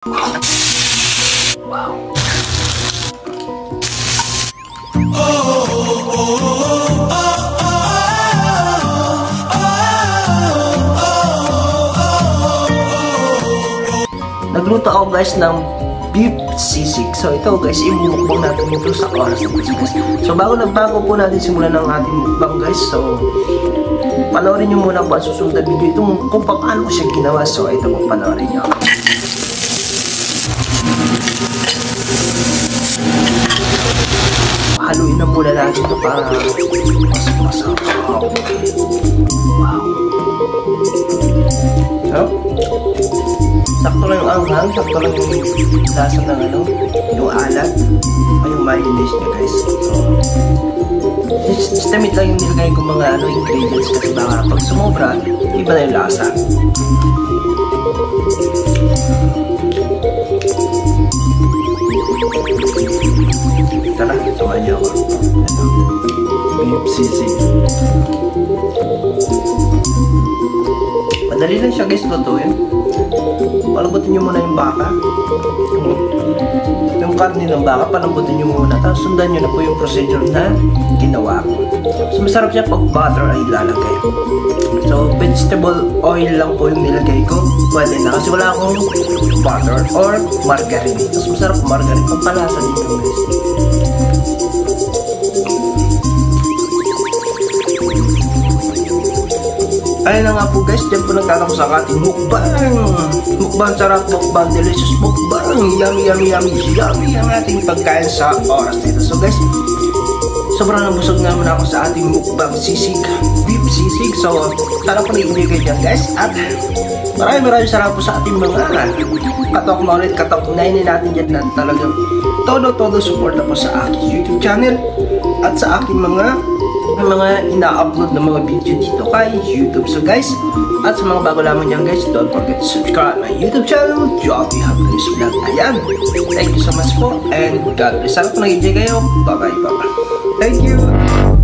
Wow. Nagluto ako guys ng beef sisig. So ito guys, imumukbang natin ito sa oras dito guys. So bago po natin simulan ng ating mukbang guys. So panoorin nyo muna kung susunod na video ito kung paano ko siya ginawa. So ito po, panoorin nyo. Haluin na muna natin ito para masarap. Wow. So, sakto lang yung anghang, sakto lang yung lasa ng yung alat, ay yung mayonnaise niya guys. So, estimate lang yung nilagay ko mga ingredients kasi baka pag sumobra, iba na yung lasa. Tara, samahan niyo ako. Beef sisig. Madali lang siya guys lutuin. Palambutin nyo muna yung baka. Yung karne ng baka, palambutin nyo muna. Tapos sundan nyo na po yung procedure na ginawa ko. So masarap siya pag butter ay ilalagay. So vegetable oil lang po yung nilagay ko. Pwede na kasi wala akong butter or margarine. Tapos masarap margarine. Pampalasa din yung guys. Ayun na nga po guys, dyan po nagtatapos ang ating mukbang. Mukbang sarap, mukbang delicious, mukbang yummy ang ating pagkain sa oras dito. So guys, sobrang nabusog naman ako sa ating mukbang sisig, beef sisig. So sana po nag-enjoy kayo dyan guys. At maraming salamat po sa ating mga katok nainin natin dyan na talagang todo support na po sa aking YouTube channel at sa aking mga ina-upload ng mga video dito kay YouTube. So guys, at sa mga bago lamang dyan guys, don't forget to subscribe my YouTube channel, Joby Happiness Vlog. Ayan, thank you so much po and God bless. Sana po nag-enjoy kayo. Bye bye. Thank you.